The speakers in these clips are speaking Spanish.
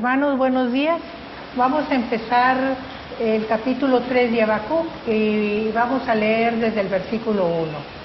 Hermanos, buenos días. Vamos a empezar el capítulo 3 de Habacuc y vamos a leer desde el versículo 1.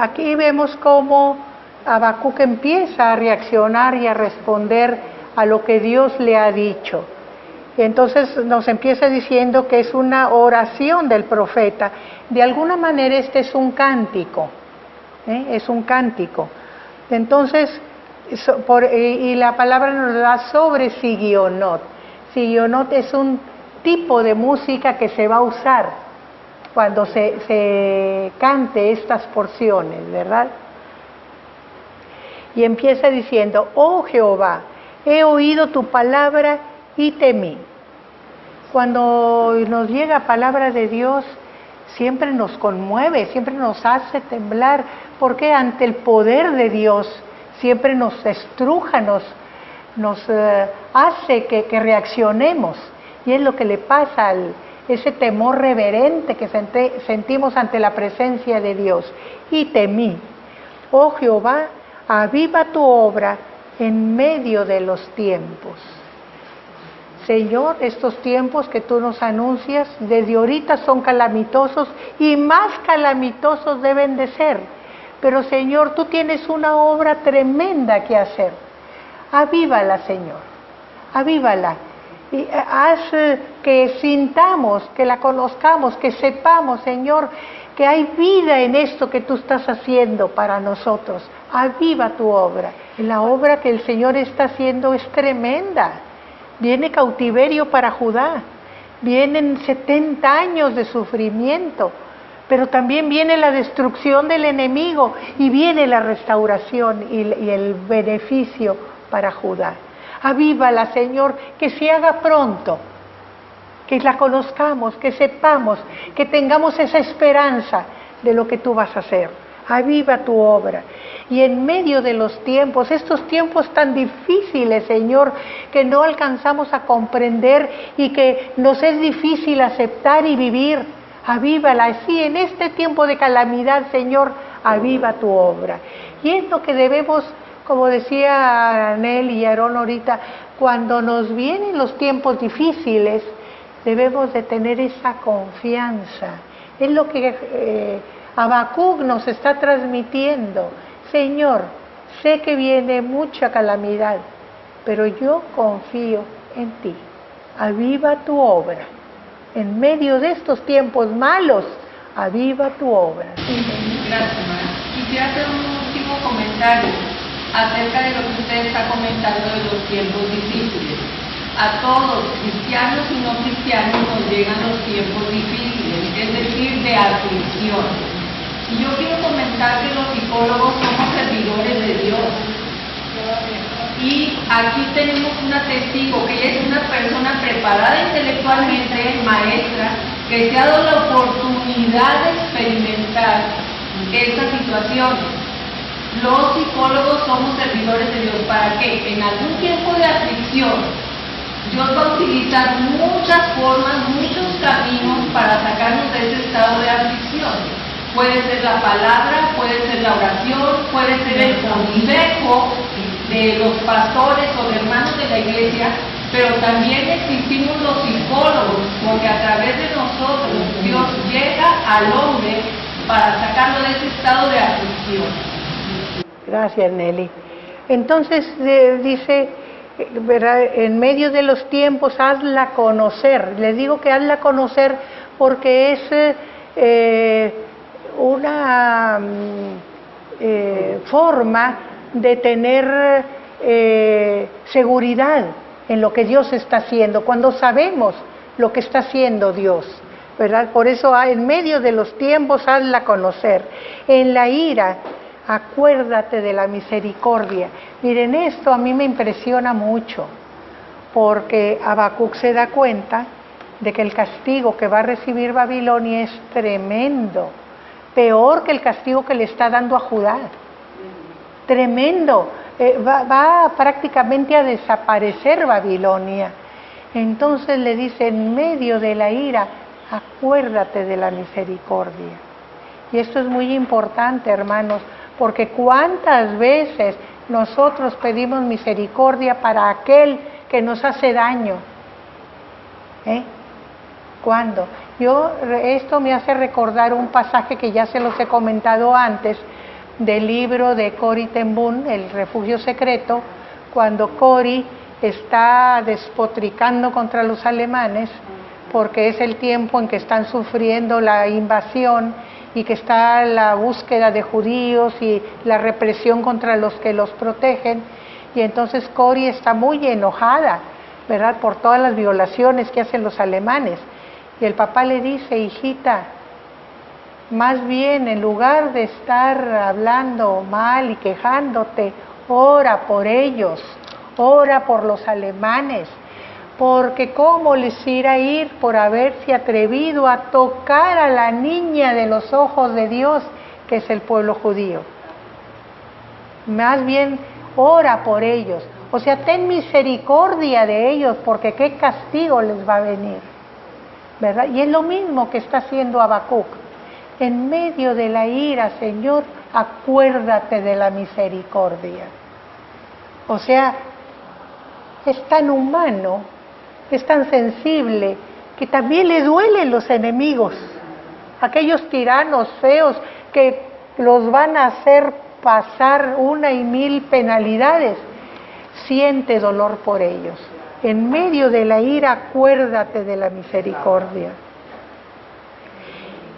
Aquí vemos cómo Habacuc empieza a reaccionar y a responder a lo que Dios le ha dicho. Y entonces nos empieza diciendo que es una oración del profeta. De alguna manera este es un cántico, es un cántico. Entonces, y la palabra nos da sobre Sigionot. Sigionot es un tipo de música que se va a usar cuando se cante estas porciones, ¿verdad? Y empieza diciendo: oh Jehová, he oído tu palabra y temí. Cuando nos llega palabra de Dios, siempre nos conmueve, siempre nos hace temblar, porque ante el poder de Dios siempre nos estruja, nos hace que reaccionemos. Y es lo que le pasa ese temor reverente que sentimos ante la presencia de Dios. Y temí. Oh Jehová, aviva tu obra en medio de los tiempos. Señor, estos tiempos que tú nos anuncias, desde ahorita son calamitosos y más calamitosos deben de ser. Pero Señor, tú tienes una obra tremenda que hacer. Avívala, Señor, avívala. Y haz que sintamos, que la conozcamos, que sepamos, Señor, que hay vida en esto que tú estás haciendo para nosotros. Aviva tu obra. La obra que el Señor está haciendo es tremenda. Viene cautiverio para Judá, vienen 70 años de sufrimiento, pero también viene la destrucción del enemigo y viene la restauración y el beneficio para Judá. Avívala, Señor, que se haga pronto, que la conozcamos, que sepamos, que tengamos esa esperanza de lo que tú vas a hacer. Aviva tu obra. Y en medio de los tiempos, estos tiempos tan difíciles, Señor, que no alcanzamos a comprender y que nos es difícil aceptar y vivir, avívala. Así, en este tiempo de calamidad, Señor, aviva tu obra. Y es lo que debemos, como decía Anel y Aarón ahorita, cuando nos vienen los tiempos difíciles, debemos de tener esa confianza. Es lo que Habacuc nos está transmitiendo. Señor, sé que viene mucha calamidad, pero yo confío en ti. Aviva tu obra. En medio de estos tiempos malos, aviva tu obra. Gracias, hermana. Quisiera hacer un último comentario acerca de lo que usted está comentando de los tiempos difíciles. A todos, cristianos y no cristianos, nos llegan los tiempos difíciles, es decir, de aflicción. Y yo quiero comentar que los psicólogos somos servidores de Dios. Y aquí tenemos una testigo que es una persona preparada intelectualmente, maestra, que se ha dado la oportunidad de experimentar estas situaciones. Los psicólogos somos servidores de Dios. ¿Para qué? En algún tiempo de aflicción, Dios va a utilizar muchas formas, muchos caminos para sacarnos de ese estado de aflicción. Puede ser la palabra, puede ser la oración, puede ser el consejo de los pastores o de hermanos de la iglesia, pero también existimos los psicólogos, porque a través de nosotros Dios llega al hombre para sacarlo de ese estado de aflicción. Gracias, Nelly. Entonces dice, ¿verdad? En medio de los tiempos, hazla conocer. Les digo que hazla conocer porque es una forma de tener seguridad en lo que Dios está haciendo, cuando sabemos lo que está haciendo Dios, ¿verdad? Por eso en medio de los tiempos hazla conocer. En la ira, acuérdate de la misericordia. Miren, esto a mí me impresiona mucho, porque Habacuc se da cuenta de que el castigo que va a recibir Babilonia es tremendo, peor que el castigo que le está dando a Judá. Tremendo, va prácticamente a desaparecer Babilonia. Entonces le dice, en medio de la ira, acuérdate de la misericordia. Y esto es muy importante, hermanos, porque cuántas veces nosotros pedimos misericordia para aquel que nos hace daño. ¿Cuándo? Esto me hace recordar un pasaje que ya se los he comentado antes, del libro de Corrie ten Boom, El refugio secreto, cuando Corrie está despotricando contra los alemanes, porque es el tiempo en que están sufriendo la invasión y que está la búsqueda de judíos y la represión contra los que los protegen, y entonces Corrie está muy enojada, ¿verdad?, por todas las violaciones que hacen los alemanes, y el papá le dice, hijita, más bien en lugar de estar hablando mal y quejándote, ora por ellos, ora por los alemanes, porque cómo les irá a ir por haberse atrevido a tocar a la niña de los ojos de Dios, que es el pueblo judío. Más bien ora por ellos, o sea, ten misericordia de ellos, porque qué castigo les va a venir, ¿verdad? Y es lo mismo que está haciendo Habacuc. En medio de la ira, Señor, acuérdate de la misericordia. O sea, es tan humano, es tan sensible, que también le duelen los enemigos, aquellos tiranos feos que los van a hacer pasar 1,000 penalidades, siente dolor por ellos. En medio de la ira, acuérdate de la misericordia.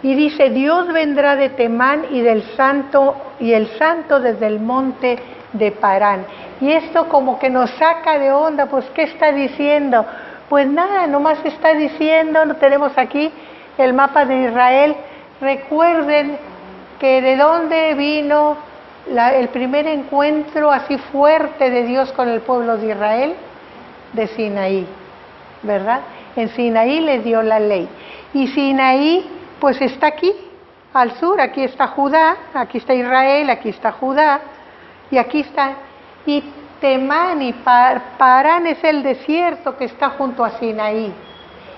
Y dice, Dios vendrá de Temán y el santo desde el monte de Parán. Y esto como que nos saca de onda, pues ¿qué está diciendo? Pues nada, nomás está diciendo, lo tenemos aquí, el mapa de Israel. Recuerden que de dónde vino el primer encuentro así fuerte de Dios con el pueblo de Israel, de Sinaí, ¿verdad? En Sinaí les dio la ley. Y Sinaí pues está aquí, al sur, aquí está Judá, aquí está Israel, aquí está Judá, y aquí está, y Temán y Parán es el desierto que está junto a Sinaí,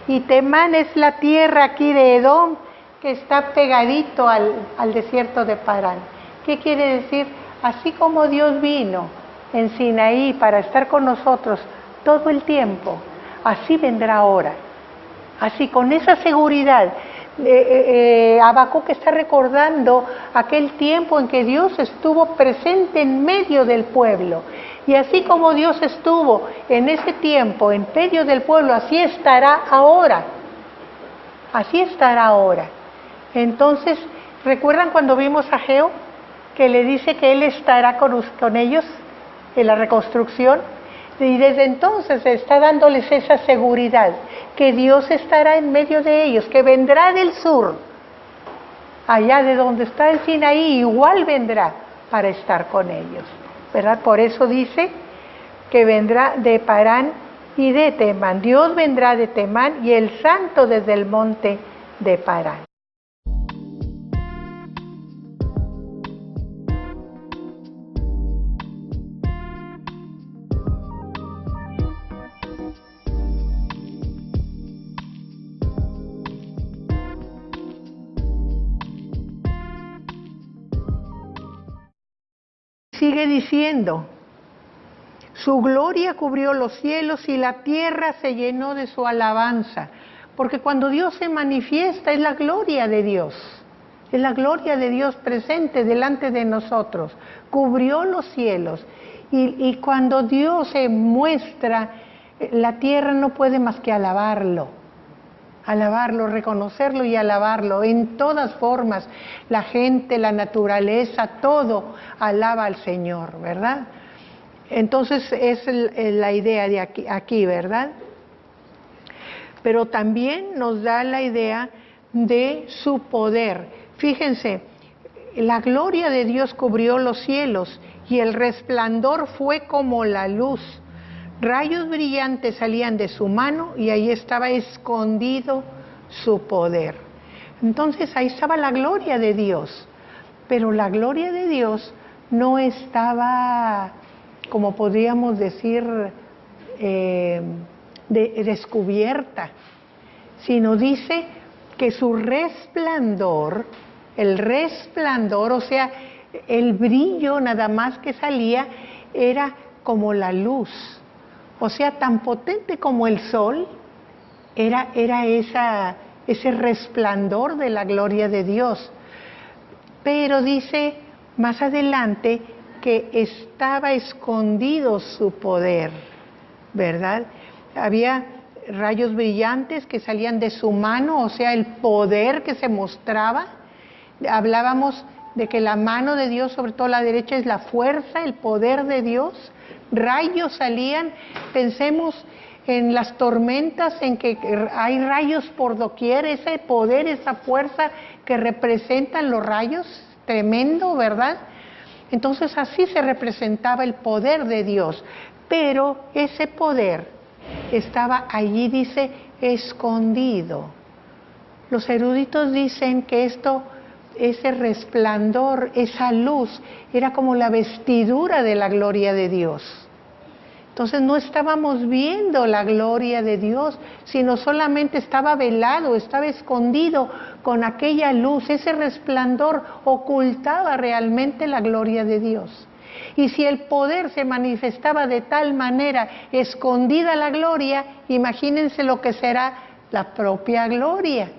y Temán es la tierra aquí de Edom, que está pegadito al desierto de Parán. ¿Qué quiere decir? Así como Dios vino en Sinaí para estar con nosotros todo el tiempo, así vendrá ahora, así con esa seguridad. Habacuc está recordando aquel tiempo en que Dios estuvo presente en medio del pueblo, y así como Dios estuvo en ese tiempo en medio del pueblo, así estará ahora, así estará ahora. Entonces, ¿recuerdan cuando vimos a Ageo, que le dice que Él estará con ellos en la reconstrucción? Y desde entonces está dándoles esa seguridad, que Dios estará en medio de ellos, que vendrá del sur, allá de donde está el Sinaí, igual vendrá para estar con ellos, ¿verdad? Por eso dice que vendrá de Parán y de Temán. Dios vendrá de Temán y el santo desde el monte de Parán. Sigue diciendo, su gloria cubrió los cielos y la tierra se llenó de su alabanza, porque cuando Dios se manifiesta es la gloria de Dios, es la gloria de Dios presente delante de nosotros, cubrió los cielos, y cuando Dios se muestra, la tierra no puede más que alabarlo, reconocerlo y alabarlo en todas formas. La gente, la naturaleza, todo alaba al Señor, ¿verdad? Entonces es la idea de aquí, ¿verdad? Pero también nos da la idea de su poder. Fíjense, la gloria de Dios cubrió los cielos y el resplandor fue como la luz. Rayos brillantes salían de su mano y ahí estaba escondido su poder. Entonces ahí estaba la gloria de Dios, pero la gloria de Dios no estaba, como podríamos decir, descubierta, sino dice que su resplandor, el resplandor, o sea, el brillo nada más que salía, era como la luz, o sea, tan potente como el sol, era ese resplandor de la gloria de Dios. Pero dice más adelante que estaba escondido su poder, ¿verdad? Había rayos brillantes que salían de su mano, o sea, el poder que se mostraba. Hablábamos de que la mano de Dios, sobre todo la derecha, es la fuerza, el poder de Dios. Rayos salían, pensemos en las tormentas, en que hay rayos por doquier, ese poder, esa fuerza que representan los rayos, tremendo, ¿verdad? Entonces así se representaba el poder de Dios, pero ese poder estaba allí, dice, escondido. Los eruditos dicen que ese resplandor, esa luz, era como la vestidura de la gloria de Dios. Entonces no estábamos viendo la gloria de Dios, sino solamente estaba velado, estaba escondido con aquella luz. Ese resplandor ocultaba realmente la gloria de Dios. Y si el poder se manifestaba de tal manera, escondida la gloria, imagínense lo que será la propia gloria.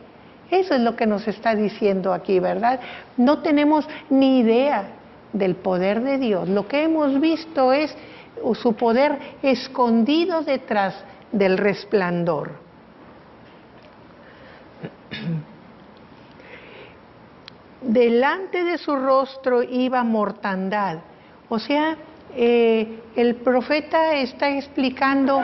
Eso es lo que nos está diciendo aquí, ¿verdad? No tenemos ni idea del poder de Dios. Lo que hemos visto es su poder escondido detrás del resplandor. Delante de su rostro iba mortandad. O sea, el profeta está explicando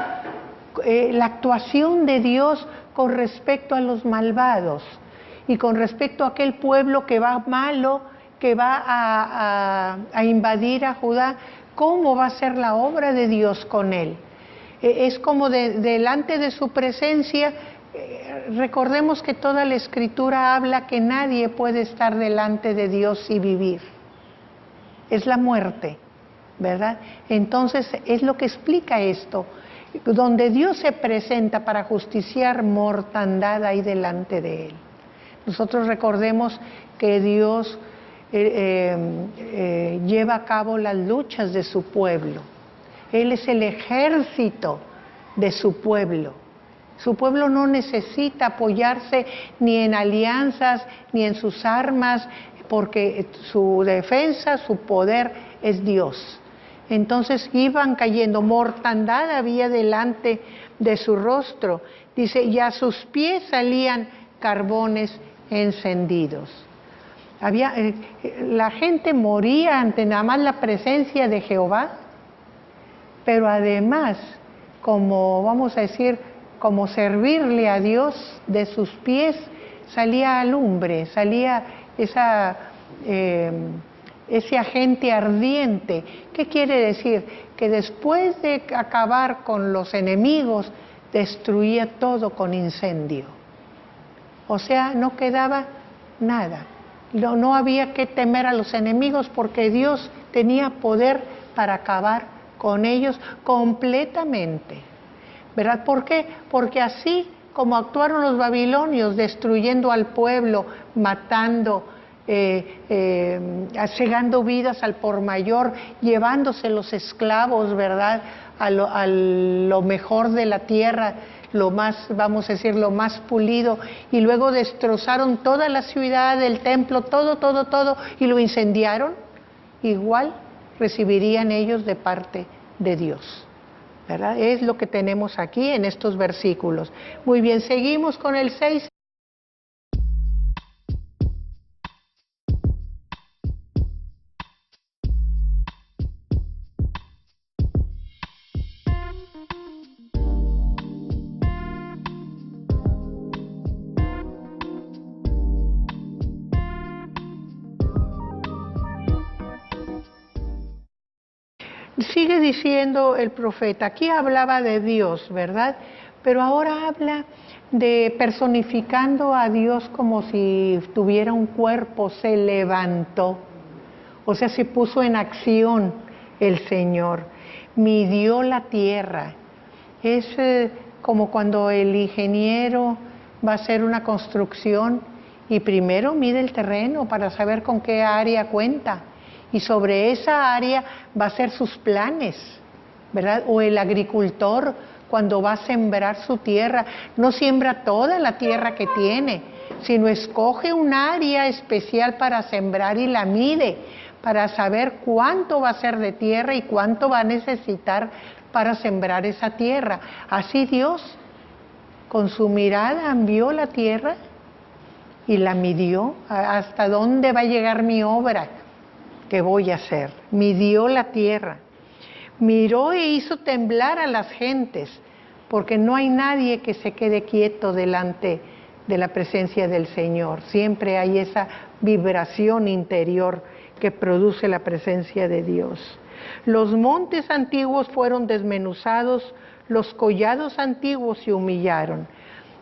la actuación de Dios con respecto a los malvados y con respecto a aquel pueblo que va malo, que va a invadir a Judá. ¿Cómo va a ser la obra de Dios con él? Es como delante de su presencia. Recordemos que toda la Escritura habla que nadie puede estar delante de Dios y vivir. Es la muerte, ¿verdad? Entonces es lo que explica esto. Donde Dios se presenta para justiciar, mortandad hay delante de él. Nosotros recordemos que Dios lleva a cabo las luchas de su pueblo. Él es el ejército de su pueblo. Su pueblo no necesita apoyarse ni en alianzas ni en sus armas, porque su defensa, su poder es Dios. Entonces iban cayendo, mortandad había delante de su rostro. Dice, y a sus pies salían carbones encendidos. La gente moría ante nada más la presencia de Jehová, pero además, como vamos a decir, como servirle a Dios, de sus pies salía lumbre, salía ese agente ardiente. ¿Qué quiere decir? Que después de acabar con los enemigos, destruía todo con incendio. O sea, no quedaba nada. No había que temer a los enemigos porque Dios tenía poder para acabar con ellos completamente. ¿Verdad? ¿Por qué? Porque así como actuaron los babilonios, destruyendo al pueblo, matando, cegando vidas al por mayor, llevándose los esclavos, ¿verdad?, a lo mejor de la tierra, lo más, vamos a decir, lo más pulido, y luego destrozaron toda la ciudad, el templo, todo, y lo incendiaron. Igual recibirían ellos de parte de Dios, ¿verdad? Es lo que tenemos aquí en estos versículos. Muy bien, seguimos con el 6. sigue diciendo el profeta, aquí hablaba de Dios, ¿verdad? Pero ahora habla de personificando a Dios como si tuviera un cuerpo, se levantó, o sea, se puso en acción el Señor, midió la tierra. Es como cuando el ingeniero va a hacer una construcción y primero mide el terreno para saber con qué área cuenta y sobre esa área va a hacer sus planes, ¿verdad? O el agricultor cuando va a sembrar su tierra, no siembra toda la tierra que tiene, sino escoge un área especial para sembrar y la mide, para saber cuánto va a ser de tierra y cuánto va a necesitar para sembrar esa tierra. Así Dios, con su mirada, vio la tierra y la midió. ¿Hasta dónde va a llegar mi obra que voy a hacer? Midió la tierra. Miró e hizo temblar a las gentes, porque no hay nadie que se quede quieto delante de la presencia del Señor. Siempre hay esa vibración interior que produce la presencia de Dios. Los montes antiguos fueron desmenuzados, los collados antiguos se humillaron.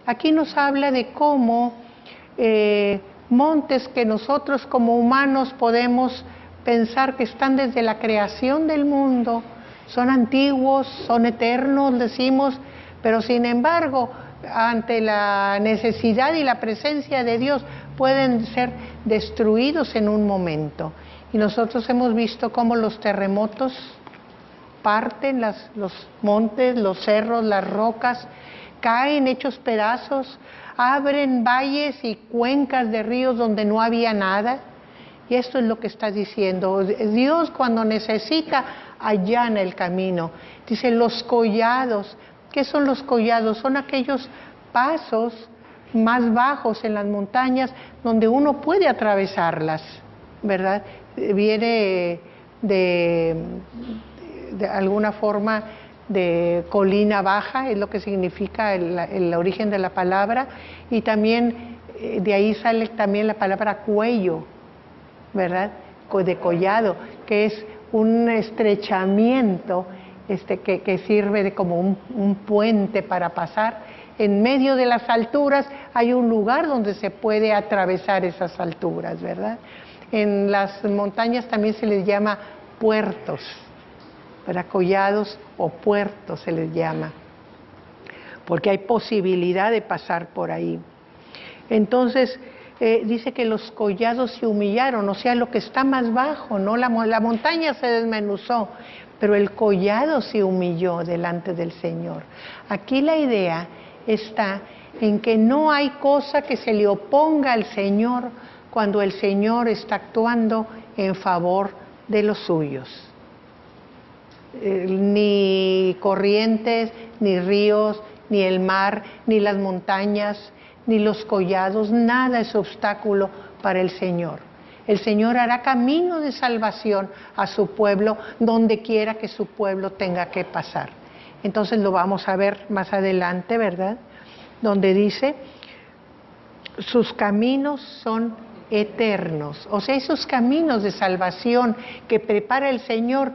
Aquí nos habla de cómo montes que nosotros como humanos podemos pensar que están desde la creación del mundo, son antiguos, son eternos, decimos, pero sin embargo, ante la necesidad y la presencia de Dios, pueden ser destruidos en un momento. Y nosotros hemos visto cómo los terremotos parten los montes, los cerros, las rocas, caen hechos pedazos, abren valles y cuencas de ríos donde no había nada. Y esto es lo que está diciendo. Dios cuando necesita, allana el camino. Dice los collados. ¿Qué son los collados? Son aquellos pasos más bajos en las montañas donde uno puede atravesarlas, ¿verdad? Viene de alguna forma de colina baja, es lo que significa el origen de la palabra, y también de ahí sale también la palabra cuello, ¿verdad? De collado, que es un estrechamiento que sirve de como un puente para pasar. En medio de las alturas hay un lugar donde se puede atravesar esas alturas, ¿verdad? En las montañas también se les llama puertos, ¿verdad? Collados o puertos se les llama, porque hay posibilidad de pasar por ahí. Entonces, dice que los collados se humillaron, o sea, lo que está más bajo, ¿no? La montaña se desmenuzó, pero el collado se humilló delante del Señor. Aquí la idea está en que no hay cosa que se le oponga al Señor cuando el Señor está actuando en favor de los suyos. Ni corrientes, ni ríos, ni el mar, ni las montañas, ni los collados, nada es obstáculo para el Señor. El Señor hará camino de salvación a su pueblo donde quiera que su pueblo tenga que pasar. Entonces lo vamos a ver más adelante, ¿verdad? Donde dice, sus caminos son eternos. O sea, esos caminos de salvación que prepara el Señor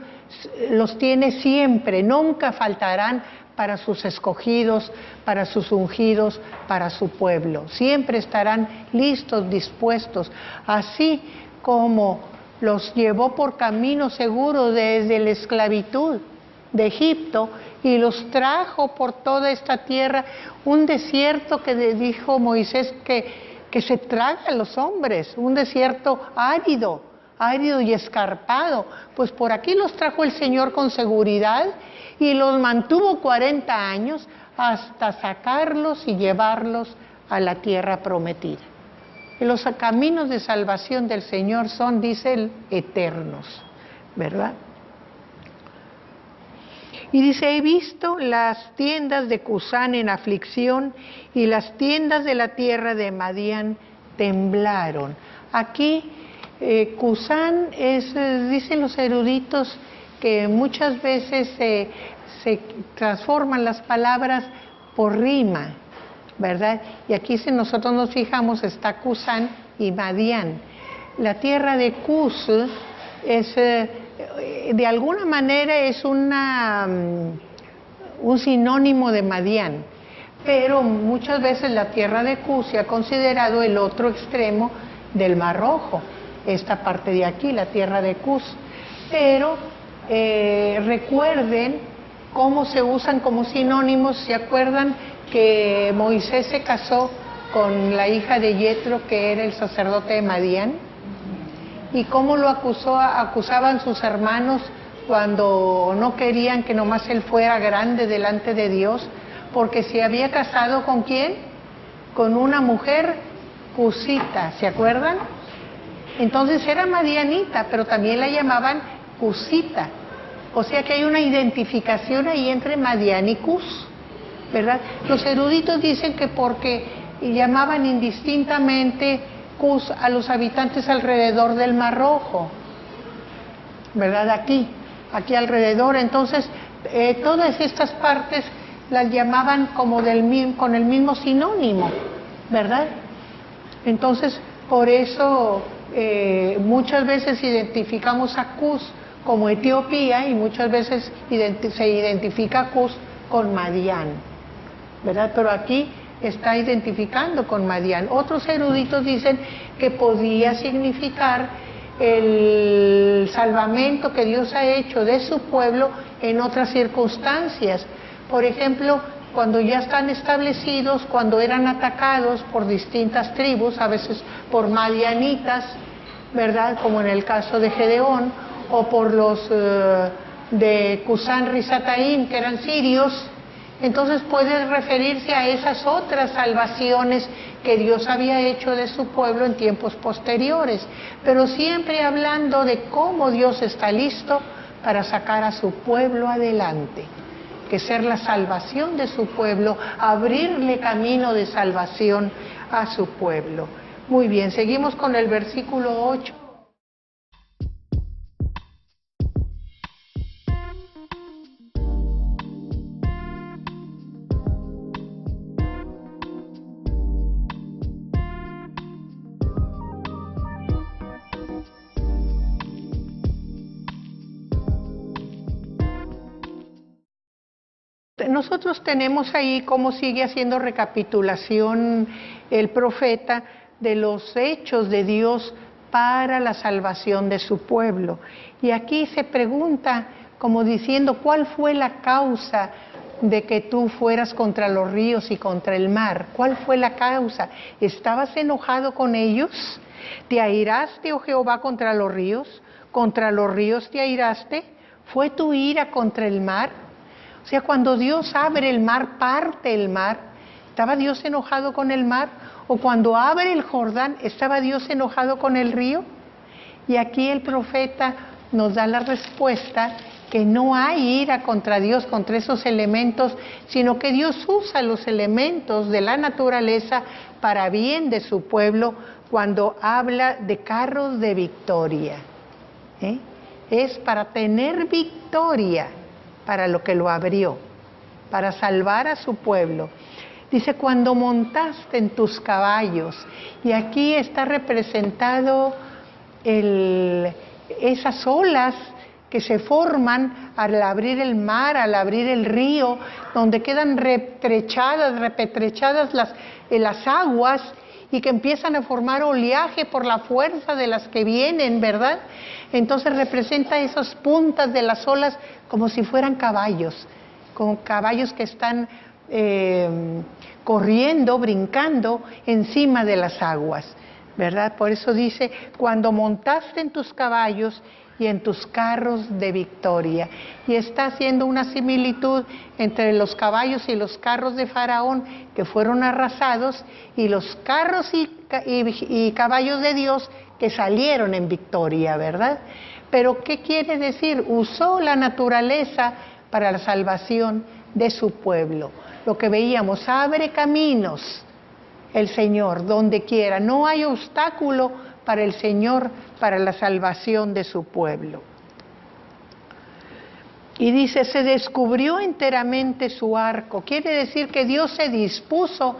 los tiene siempre, nunca faltarán para sus escogidos, para sus ungidos, para su pueblo. Siempre estarán listos, dispuestos. Así como los llevó por camino seguro desde la esclavitud de Egipto y los trajo por toda esta tierra, un desierto que dijo Moisés que se traga a los hombres, un desierto árido y escarpado, pues por aquí los trajo el Señor con seguridad y los mantuvo 40 años hasta sacarlos y llevarlos a la tierra prometida. Y los caminos de salvación del Señor son, dice él, eternos, ¿verdad? Y dice, he visto las tiendas de Cusán en aflicción y las tiendas de la tierra de Madián temblaron. Aquí Cusán es, dicen los eruditos, que muchas veces se transforman las palabras por rima, ¿verdad? Y aquí si nosotros nos fijamos está Cusán y Madián. La tierra de Cus es de alguna manera es un sinónimo de Madián, pero muchas veces la tierra de Cus se ha considerado el otro extremo del Mar Rojo, esta parte de aquí, la tierra de Cus. Pero recuerden cómo se usan como sinónimos. ¿Se acuerdan que Moisés se casó con la hija de Yetro, que era el sacerdote de Madián? ¿Y cómo lo acusaban sus hermanos cuando no querían que nomás él fuera grande delante de Dios? Porque se había casado ¿con quién? Con una mujer cusita, ¿se acuerdan? Entonces era madianita, pero también la llamaban cusita. O sea que hay una identificación ahí entre Madián y Cus, ¿verdad? Los eruditos dicen que porque llamaban indistintamente Cus a los habitantes alrededor del Mar Rojo, ¿verdad? Aquí alrededor. Entonces todas estas partes las llamaban como con el mismo sinónimo, ¿verdad? Entonces por eso muchas veces identificamos a Cus como Etiopía y muchas veces se identifica a Cus con Madián, ¿verdad? Pero aquí está identificando con Madián. Otros eruditos dicen que podía significar el salvamento que Dios ha hecho de su pueblo en otras circunstancias. Por ejemplo, cuando ya están establecidos, cuando eran atacados por distintas tribus, a veces por madianitas, ¿verdad? Como en el caso de Gedeón, o por los de Cusán Risataim, que eran sirios. Entonces puede referirse a esas otras salvaciones que Dios había hecho de su pueblo en tiempos posteriores, pero siempre hablando de cómo Dios está listo para sacar a su pueblo adelante, que ser la salvación de su pueblo, abrirle camino de salvación a su pueblo. Muy bien, seguimos con el versículo 8. Nosotros tenemos ahí cómo sigue haciendo recapitulación el profeta de los hechos de Dios para la salvación de su pueblo. Y aquí se pregunta como diciendo, ¿cuál fue la causa de que tú fueras contra los ríos y contra el mar? ¿Cuál fue la causa? ¿Estabas enojado con ellos? ¿Te airaste, oh Jehová, contra los ríos? ¿Contra los ríos te airaste? ¿Fue tu ira contra el mar? O sea, cuando Dios abre el mar, parte el mar, ¿estaba Dios enojado con el mar? ¿O cuando abre el Jordán, estaba Dios enojado con el río? Y aquí el profeta nos da la respuesta que no hay ira contra Dios, contra esos elementos, sino que Dios usa los elementos de la naturaleza para bien de su pueblo cuando habla de carros de victoria. Es para tener victoria, para lo que lo abrió, para salvar a su pueblo. Dice, cuando montaste en tus caballos, y aquí está representado esas olas que se forman al abrir el mar, al abrir el río, donde quedan repetrechadas las aguas y que empiezan a formar oleaje por la fuerza de las que vienen, ¿verdad? Entonces representa esas puntas de las olas como si fueran caballos, como caballos que están corriendo, brincando encima de las aguas, ¿verdad? Por eso dice, cuando montaste en tus caballos y en tus carros de victoria. Y está haciendo una similitud entre los caballos y los carros de Faraón que fueron arrasados y los carros y caballos de Dios que salieron en victoria, ¿verdad? Pero ¿qué quiere decir? Usó la naturaleza para la salvación de su pueblo. Lo que veíamos, abre caminos el Señor donde quiera. No hay obstáculo para el Señor, para la salvación de su pueblo. Y dice, se descubrió enteramente su arco. Quiere decir que Dios se dispuso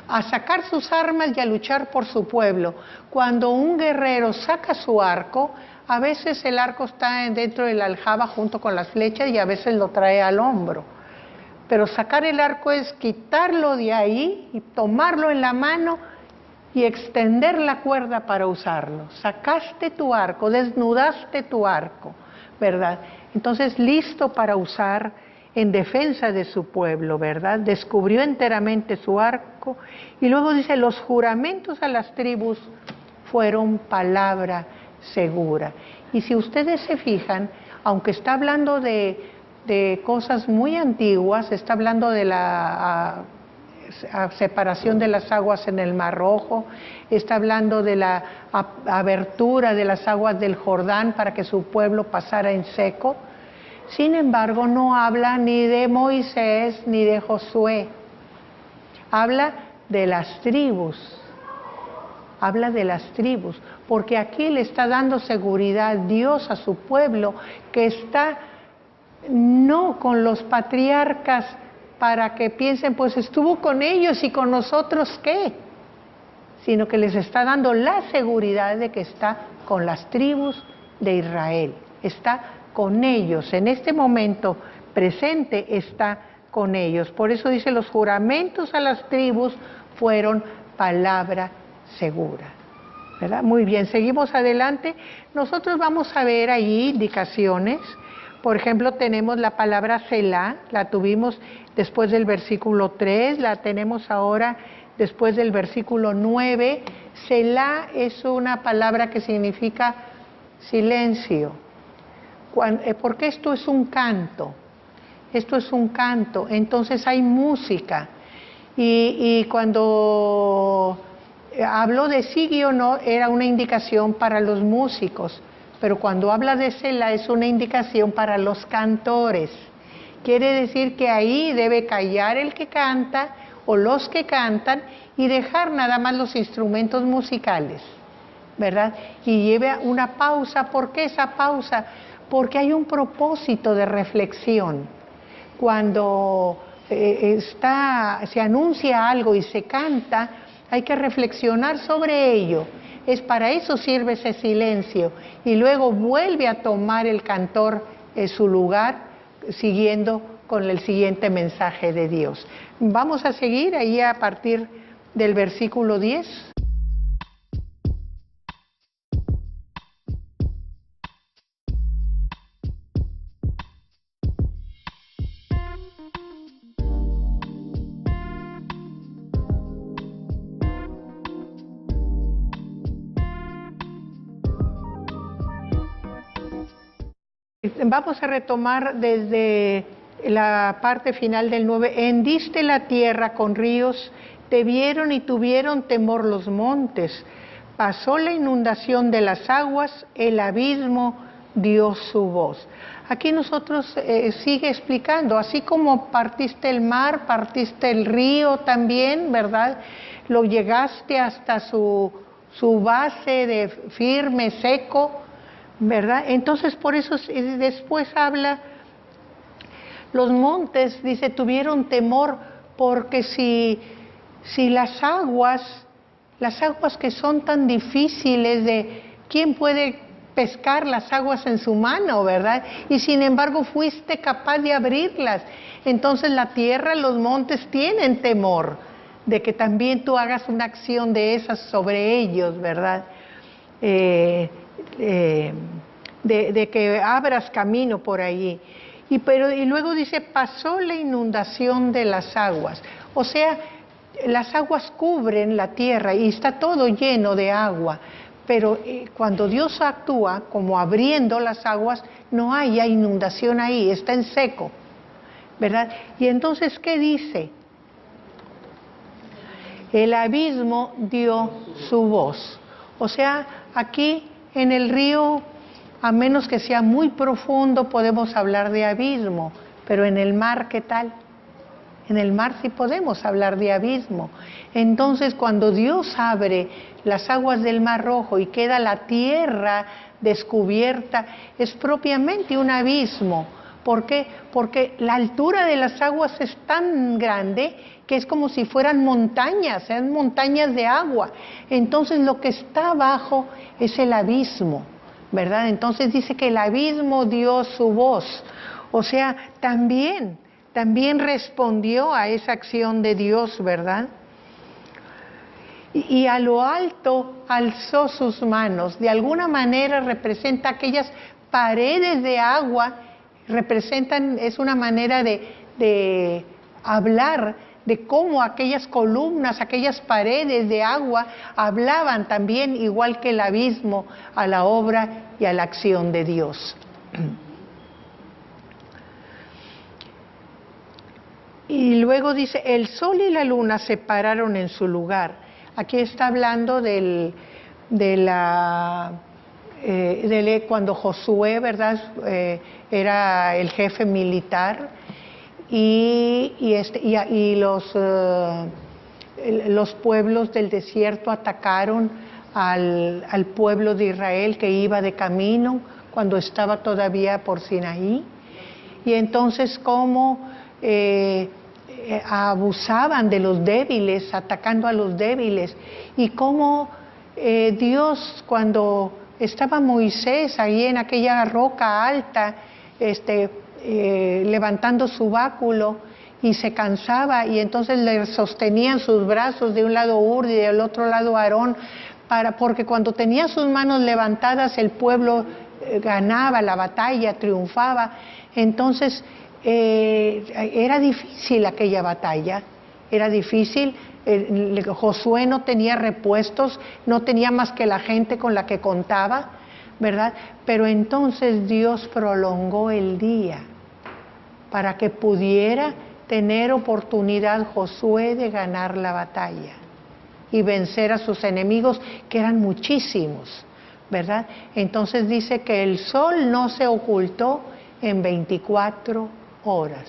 a sacar sus armas y a luchar por su pueblo. Cuando un guerrero saca su arco, A veces el arco está dentro de la aljaba junto con las flechas y a veces lo trae al hombro. Pero sacar el arco es quitarlo de ahí y tomarlo en la mano y extender la cuerda para usarlo. Sacaste tu arco, desnudaste tu arco, ¿verdad? Entonces, listo para usar en defensa de su pueblo, ¿verdad? Descubrió enteramente su arco y luego dice, los juramentos a las tribus fueron palabra segura. Y si ustedes se fijan, aunque está hablando de cosas muy antiguas, está hablando de la separación de las aguas en el Mar Rojo, está hablando de la abertura de las aguas del Jordán para que su pueblo pasara en seco. Sin embargo, no habla ni de Moisés ni de Josué. Habla de las tribus. Habla de las tribus, porque aquí le está dando seguridad Dios a su pueblo, que está no con los patriarcas para que piensen, pues estuvo con ellos y con nosotros qué, sino que les está dando la seguridad de que está con las tribus de Israel, está con ellos, en este momento presente está con ellos. Por eso dice, los juramentos a las tribus fueron palabra segura, ¿verdad? Muy bien, seguimos adelante. Nosotros vamos a ver ahí indicaciones. Por ejemplo, tenemos la palabra Selah, la tuvimos después del versículo 3, la tenemos ahora después del versículo 9. Selah es una palabra que significa silencio, porque esto es un canto, entonces hay música. Y cuando habló de sigue o no, era una indicación para los músicos, pero cuando habla de Selah es una indicación para los cantores. Quiere decir que ahí debe callar el que canta o los que cantan y dejar nada más los instrumentos musicales, ¿verdad? Y lleve una pausa. ¿Por qué esa pausa? Porque hay un propósito de reflexión. Cuando se anuncia algo y se canta, hay que reflexionar sobre ello. Es para eso sirve ese silencio. Y luego vuelve a tomar el cantor su lugar, siguiendo con el siguiente mensaje de Dios. Vamos a seguir ahí a partir del versículo 10. Vamos a retomar desde la parte final del 9. Hendiste la tierra con ríos, te vieron y tuvieron temor los montes. Pasó la inundación de las aguas, el abismo dio su voz. Aquí nosotros sigue explicando, así como partiste el mar, partiste el río también, ¿verdad? Lo llegaste hasta su base de firme, seco, ¿verdad? Entonces por eso después habla, los montes, dice, tuvieron temor, porque si las aguas que son tan difíciles de, ¿quién puede pescar las aguas en su mano, verdad? Y sin embargo fuiste capaz de abrirlas. Entonces la tierra, los montes tienen temor de que también tú hagas una acción de esas sobre ellos, ¿verdad? De que abras camino por allí. Y luego dice, pasó la inundación de las aguas. O sea, las aguas cubren la tierra y está todo lleno de agua. Pero cuando Dios actúa, como abriendo las aguas, no hay inundación ahí, está en seco, ¿verdad? Y entonces, ¿qué dice? El abismo dio su voz. O sea, aquí en el río, a menos que sea muy profundo, podemos hablar de abismo, pero en el mar, ¿qué tal? En el mar sí podemos hablar de abismo. Entonces, cuando Dios abre las aguas del Mar Rojo y queda la tierra descubierta, es propiamente un abismo. ¿Por qué? Porque la altura de las aguas es tan grande que es como si fueran montañas, sean montañas de agua. Entonces, lo que está abajo es el abismo, ¿verdad? Entonces dice que el abismo dio su voz. O sea, también respondió a esa acción de Dios, ¿verdad? Y a lo alto alzó sus manos. De alguna manera representa aquellas paredes de agua, es una manera de hablar de cómo aquellas columnas, aquellas paredes de agua hablaban también, igual que el abismo, a la obra y a la acción de Dios. Y luego dice, el sol y la luna se pararon en su lugar. Aquí está hablando cuando Josué, ¿verdad? Era el jefe militar y los pueblos del desierto atacaron al pueblo de Israel que iba de camino cuando estaba todavía por Sinaí. Y entonces como abusaban de los débiles, atacando a los débiles, y cómo Dios, cuando estaba Moisés ahí en aquella roca alta, levantando su báculo, y se cansaba, y entonces le sostenían sus brazos, de un lado Ur y del otro lado Aarón, porque cuando tenía sus manos levantadas el pueblo ganaba la batalla, triunfaba. Entonces era difícil aquella batalla, era difícil. Josué no tenía repuestos, no tenía más que la gente con la que contaba, ¿verdad? Pero entonces Dios prolongó el día para que pudiera tener oportunidad Josué de ganar la batalla y vencer a sus enemigos, que eran muchísimos, ¿verdad? Entonces dice que el sol no se ocultó en 24 horas,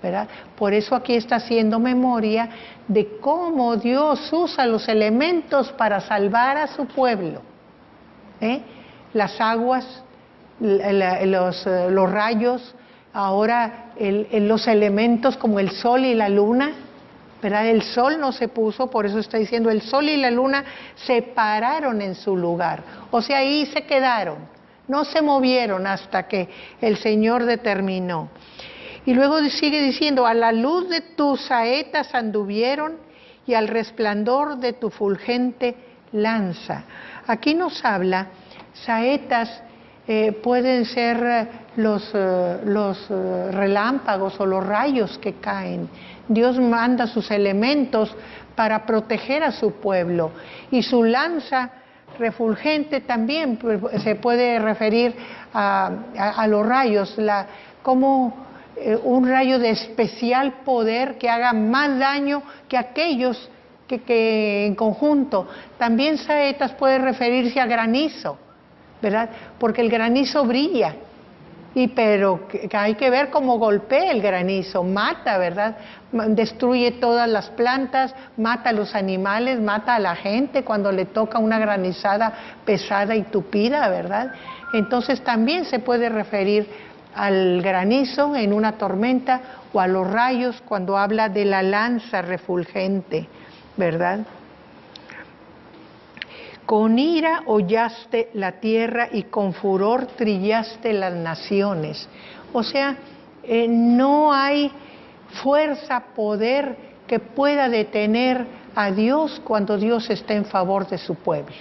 ¿verdad? Por eso aquí está haciendo memoria de cómo Dios usa los elementos para salvar a su pueblo. Las aguas, los rayos, ahora los elementos como el sol y la luna, ¿verdad? El sol no se puso, por eso está diciendo, el sol y la luna se pararon en su lugar. O sea, ahí se quedaron, no se movieron hasta que el Señor determinó. Y luego sigue diciendo, a la luz de tus saetas anduvieron y al resplandor de tu fulgente lanza. Aquí nos habla, saetas pueden ser los relámpagos o los rayos que caen. Dios manda sus elementos para proteger a su pueblo, y su lanza refulgente también se puede referir a los rayos, como un rayo de especial poder que haga más daño que aquellos que en conjunto. También saetas puede referirse a granizo, ¿verdad? Porque el granizo brilla, pero hay que ver cómo golpea el granizo, mata, ¿verdad? Destruye todas las plantas, mata a los animales, mata a la gente cuando le toca una granizada pesada y tupida, ¿verdad? Entonces también se puede referir al granizo en una tormenta o a los rayos cuando habla de la lanza refulgente, ¿verdad? Con ira hollaste la tierra y con furor trillaste las naciones. O sea, no hay fuerza, poder que pueda detener a Dios cuando Dios está en favor de su pueblo,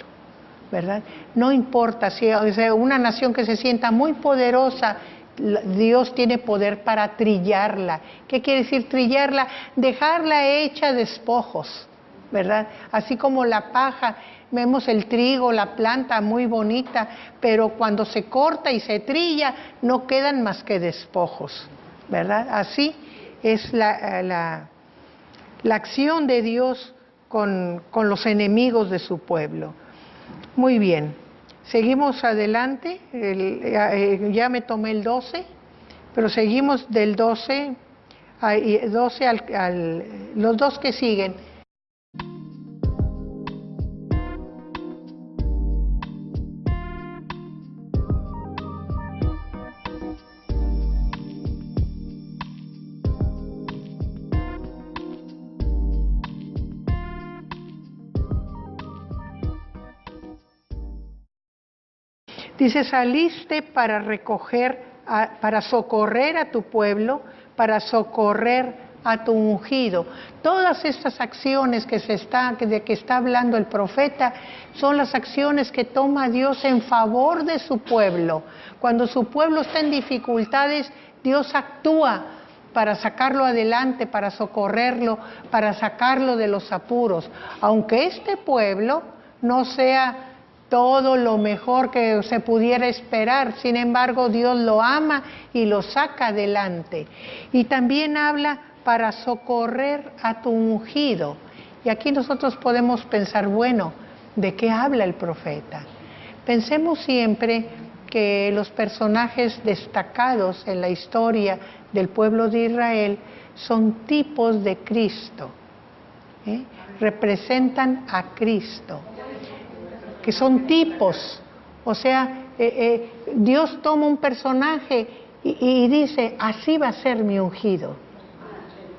¿verdad? No importa si es una nación que se sienta muy poderosa, Dios tiene poder para trillarla. ¿Qué quiere decir trillarla? Dejarla hecha despojos, ¿verdad? Así como la paja, vemos el trigo, la planta muy bonita, pero cuando se corta y se trilla, no quedan más que despojos, ¿verdad? Así es la acción de Dios con los enemigos de su pueblo. Muy bien. Seguimos adelante, ya me tomé el 12, pero seguimos del 12 los dos que siguen. Dice, saliste para para socorrer a tu pueblo, para socorrer a tu ungido. Todas estas acciones de que está hablando el profeta son las acciones que toma Dios en favor de su pueblo. Cuando su pueblo está en dificultades, Dios actúa para sacarlo adelante, para socorrerlo, para sacarlo de los apuros. Aunque este pueblo no sea todo lo mejor que se pudiera esperar, sin embargo Dios lo ama y lo saca adelante. Y también habla para socorrer a tu ungido. Y aquí nosotros podemos pensar, bueno, ¿de qué habla el profeta? Pensemos siempre que los personajes destacados en la historia del pueblo de Israel son tipos de Cristo, representan a Cristo, que son tipos. O sea, Dios toma un personaje y dice, así va a ser mi ungido.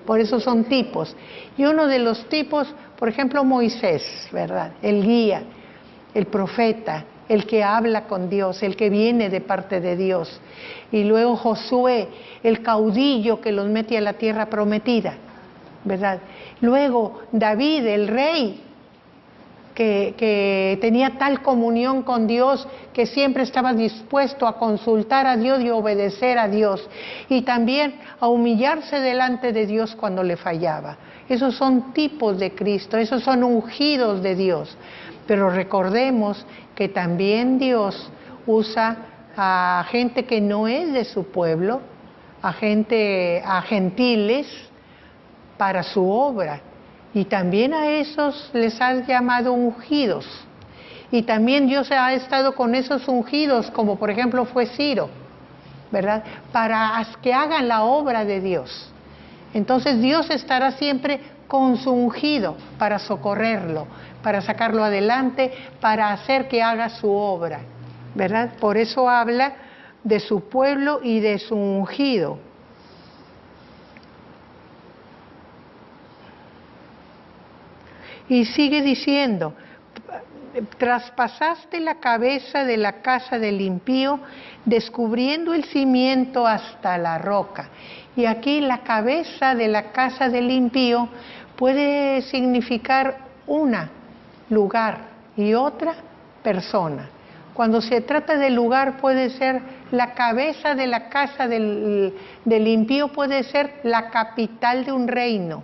Por eso son tipos. Y uno de los tipos, por ejemplo, Moisés, ¿verdad? El guía, el profeta, el que habla con Dios, el que viene de parte de Dios. Y luego Josué, el caudillo que los mete a la tierra prometida, ¿verdad? Luego David, el rey, que tenía tal comunión con Dios que siempre estaba dispuesto a consultar a Dios y obedecer a Dios, y también a humillarse delante de Dios cuando le fallaba. Esos son tipos de Cristo, esos son ungidos de Dios. Pero recordemos que también Dios usa a gente que no es de su pueblo, a gentiles para su obra. Y también a esos les ha llamado ungidos. Y también Dios ha estado con esos ungidos, como por ejemplo fue Ciro, ¿verdad? Para que hagan la obra de Dios. Entonces Dios estará siempre con su ungido para socorrerlo, para sacarlo adelante, para hacer que haga su obra, ¿verdad? Por eso habla de su pueblo y de su ungido. Y sigue diciendo, traspasaste la cabeza de la casa del impío, descubriendo el cimiento hasta la roca. Y aquí la cabeza de la casa del impío puede significar lugar y otra persona. Cuando se trata de lugar puede ser la cabeza de la casa del impío, puede ser la capital de un reino.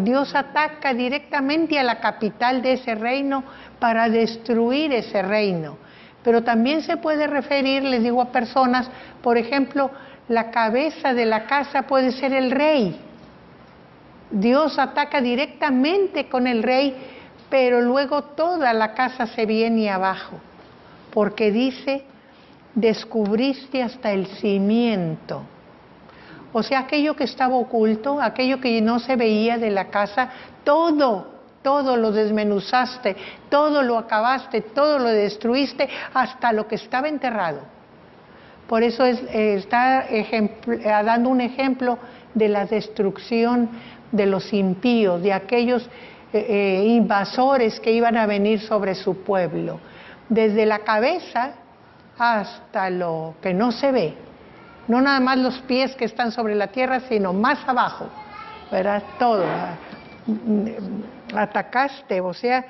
Dios ataca directamente a la capital de ese reino para destruir ese reino. Pero también se puede referir, les digo, a personas, por ejemplo, la cabeza de la casa puede ser el rey. Dios ataca directamente con el rey, pero luego toda la casa se viene abajo, porque dice, descubriste hasta el cimiento. O sea, aquello que estaba oculto, aquello que no se veía de la casa, todo lo desmenuzaste, todo lo acabaste, todo lo destruiste, hasta lo que estaba enterrado. Por eso está dando un ejemplo de la destrucción de los impíos, de aquellos invasores que iban a venir sobre su pueblo. Desde la cabeza hasta lo que no se ve. No nada más los pies que están sobre la tierra, sino más abajo, ¿verdad? Todo. Atacaste, o sea,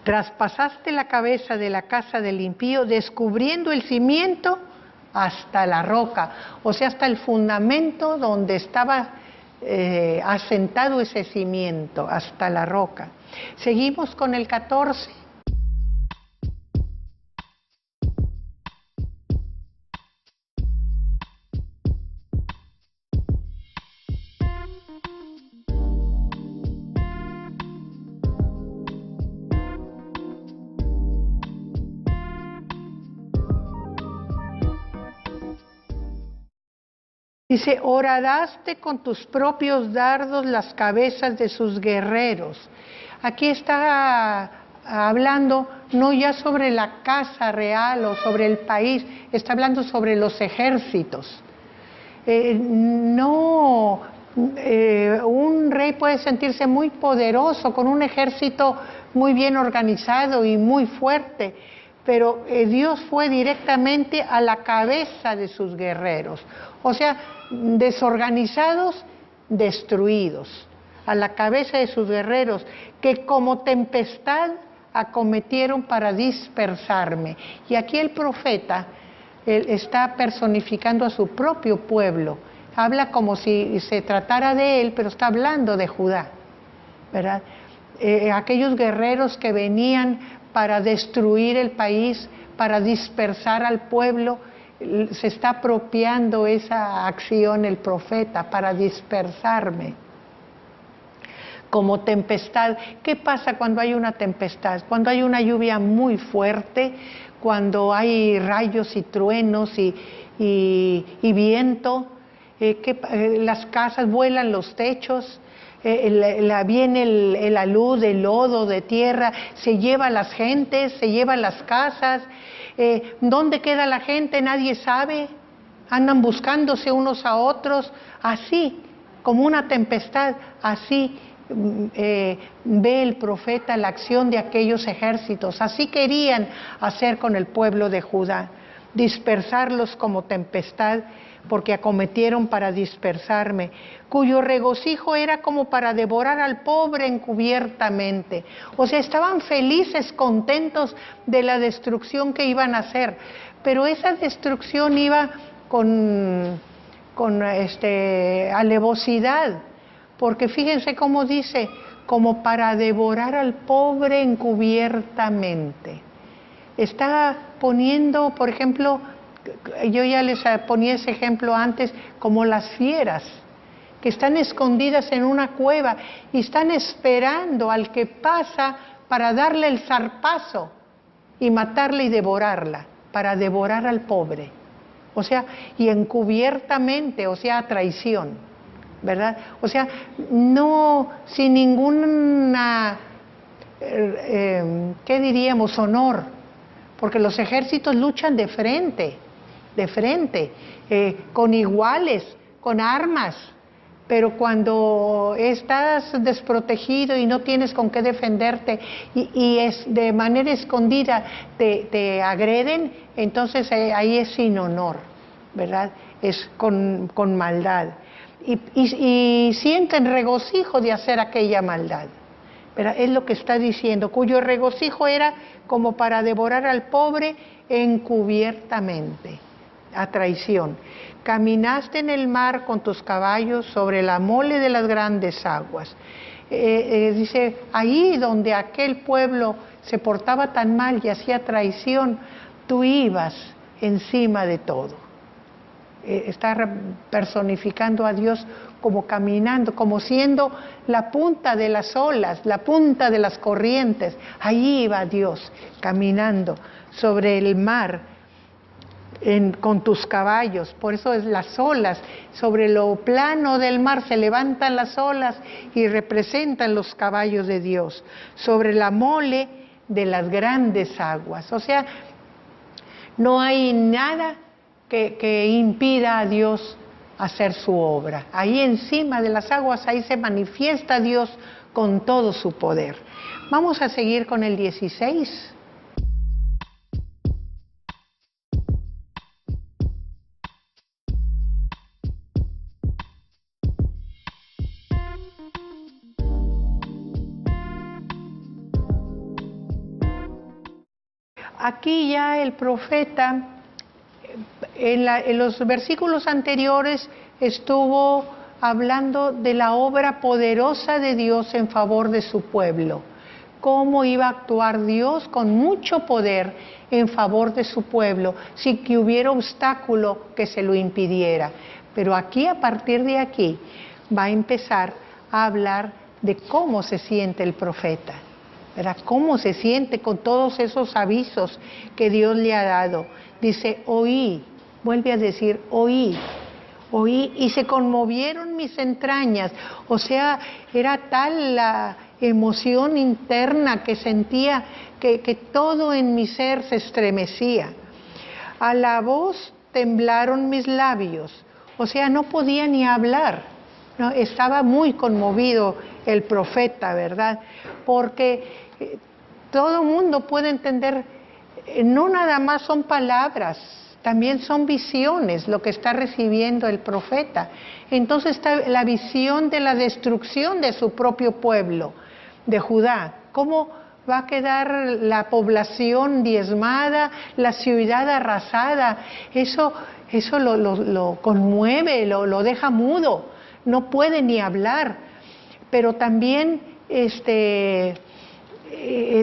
traspasaste la cabeza de la casa del impío, descubriendo el cimiento hasta la roca, o sea, hasta el fundamento donde estaba asentado ese cimiento, hasta la roca. Seguimos con el 14. Dice, horadaste con tus propios dardos las cabezas de sus guerreros. Aquí está hablando no ya sobre la casa real o sobre el país, está hablando sobre los ejércitos. No un rey puede sentirse muy poderoso, con un ejército muy bien organizado y muy fuerte, pero Dios fue directamente a la cabeza de sus guerreros, o sea, desorganizados, destruidos, a la cabeza de sus guerreros, que como tempestad acometieron para dispersarme. Y aquí el profeta está personificando a su propio pueblo, habla como si se tratara de él, pero está hablando de Judá, ¿verdad? Aquellos guerreros que venían para destruir el país, para dispersar al pueblo, se está apropiando esa acción el profeta, para dispersarme. Como tempestad. ¿Qué pasa cuando hay una tempestad? Cuando hay una lluvia muy fuerte, cuando hay rayos y truenos y viento, las casas vuelan los techos, viene el alud de lodo, de tierra, se lleva a las gentes, se lleva a las casas. ¿Dónde queda la gente? Nadie sabe. Andan buscándose unos a otros, así, como una tempestad, así. Ve el profeta la acción de aquellos ejércitos. Así querían hacer con el pueblo de Judá, dispersarlos como tempestad, porque acometieron para dispersarme, cuyo regocijo era como para devorar al pobre encubiertamente. O sea, estaban felices, contentos de la destrucción que iban a hacer, pero esa destrucción iba con alevosidad, porque fíjense cómo dice, como para devorar al pobre encubiertamente. Está poniendo, por ejemplo, yo ya les ponía ese ejemplo antes, como las fieras, que están escondidas en una cueva y están esperando al que pasa para darle el zarpazo y matarla y devorarla, para devorar al pobre. O sea, y encubiertamente, o sea, a traición, ¿verdad? O sea, no sin ninguna, ¿qué diríamos? Honor, porque los ejércitos luchan de frente, con iguales, con armas, pero cuando estás desprotegido y no tienes con qué defenderte y es de manera escondida te agreden, entonces ahí es sin honor, ¿verdad? Es con maldad. Y sienten regocijo de hacer aquella maldad. ¿Verdad? Es lo que está diciendo, cuyo regocijo era como para devorar al pobre encubiertamente, a traición. Caminaste en el mar con tus caballos sobre la mole de las grandes aguas. Dice, ahí donde aquel pueblo se portaba tan mal y hacía traición, tú ibas encima de todo. Está personificando a Dios como caminando, como siendo la punta de las olas, la punta de las corrientes. Allí iba Dios, caminando sobre el mar con tus caballos. Por eso es las olas, sobre lo plano del mar se levantan las olas y representan los caballos de Dios, sobre la mole de las grandes aguas. O sea, no hay nada que impida a Dios hacer su obra. Ahí encima de las aguas, ahí se manifiesta Dios con todo su poder. Vamos a seguir con el 16. Aquí ya el profeta, en los versículos anteriores estuvo hablando de la obra poderosa de Dios en favor de su pueblo, cómo iba a actuar Dios con mucho poder en favor de su pueblo, sin que hubiera obstáculo que se lo impidiera. Pero aquí, a partir de aquí, va a empezar a hablar de cómo se siente el profeta, ¿verdad? Cómo se siente con todos esos avisos que Dios le ha dado. Dice, oí, vuelve a decir, oí, y se conmovieron mis entrañas. O sea, era tal la emoción interna que sentía que todo en mi ser se estremecía. A la voz temblaron mis labios. O sea, no podía ni hablar, No, estaba muy conmovido el profeta, ¿verdad? Porque todo mundo puede entender, no nada más son palabras, también son visiones lo que está recibiendo el profeta. Entonces está la visión de la destrucción de su propio pueblo, de Judá. ¿Cómo va a quedar la población diezmada, la ciudad arrasada? Eso lo conmueve, lo deja mudo, no puede ni hablar. Pero también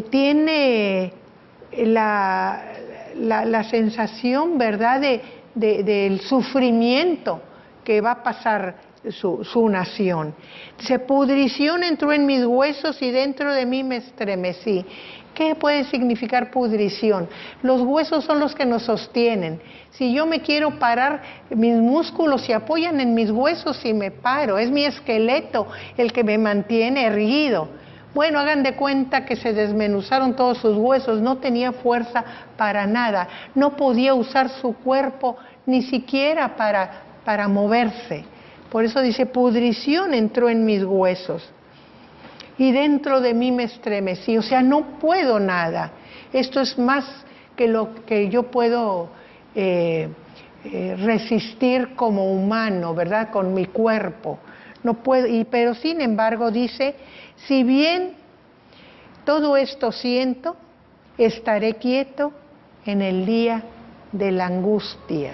tiene la sensación, ¿verdad?, del sufrimiento que va a pasar su nación. Dice, pudrición entró en mis huesos y dentro de mí me estremecí. ¿Qué puede significar pudrición? Los huesos son los que nos sostienen. Si yo me quiero parar, mis músculos se apoyan en mis huesos y me paro. Es mi esqueleto el que me mantiene erguido. Bueno, hagan de cuenta que se desmenuzaron todos sus huesos, no tenía fuerza para nada, no podía usar su cuerpo ni siquiera para moverse. Por eso dice, pudrición entró en mis huesos y dentro de mí me estremecí. O sea, no puedo nada. Esto es más que lo que yo puedo resistir como humano, ¿verdad? Con mi cuerpo. No puedo, pero sin embargo dice, si bien todo esto siento, estaré quieto en el día de la angustia.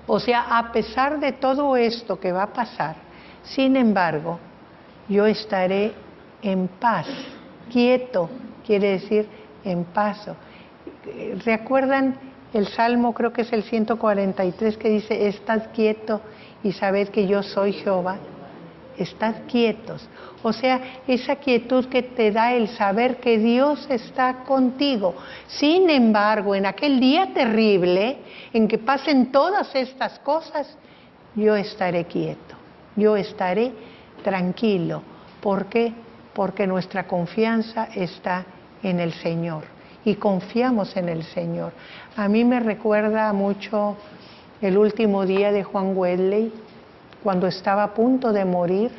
O sea, a pesar de todo esto que va a pasar, sin embargo, yo estaré en paz. Quieto quiere decir en paz. ¿Recuerdan el Salmo, creo que es el 143, que dice, estad quieto y sabed que yo soy Jehová? Estad quietos. O sea, esa quietud que te da el saber que Dios está contigo. Sin embargo, en aquel día terrible en que pasen todas estas cosas, yo estaré quieto, yo estaré tranquilo. ¿Por qué? Porque nuestra confianza está en el Señor y confiamos en el Señor. A mí me recuerda mucho el último día de Juan Wesley, cuando estaba a punto de morir,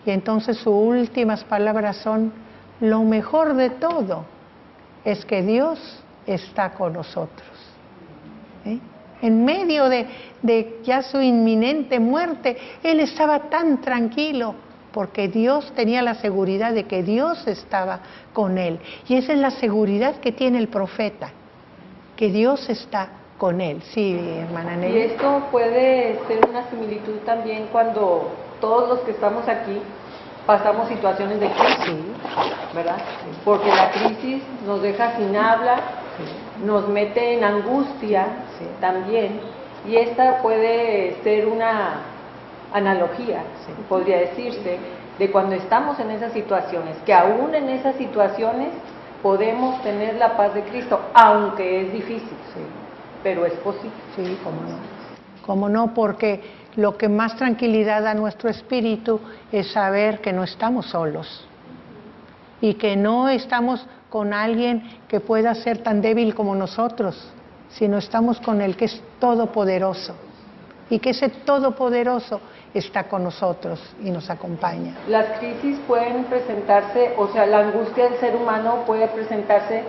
y entonces sus últimas palabras son, lo mejor de todo es que Dios está con nosotros. En medio de ya su inminente muerte, él estaba tan tranquilo, porque Dios tenía la seguridad de que Dios estaba con él. Y esa es la seguridad que tiene el profeta, que Dios está con él. Sí, hermana Nelly. Y esto puede ser una similitud también cuando todos los que estamos aquí pasamos situaciones de crisis, ¿verdad? Porque la crisis nos deja sin habla, nos mete en angustia también, y esta puede ser una analogía, podría decirse, de cuando estamos en esas situaciones, que aún en esas situaciones podemos tener la paz de Cristo, aunque es difícil, pero es posible. Sí, cómo no. Cómo no, porque lo que más tranquilidad da a nuestro espíritu es saber que no estamos solos y que no estamos con alguien que pueda ser tan débil como nosotros, sino estamos con el que es todopoderoso, y que ese todopoderoso está con nosotros y nos acompaña. Las crisis pueden presentarse, o sea, la angustia del ser humano puede presentarse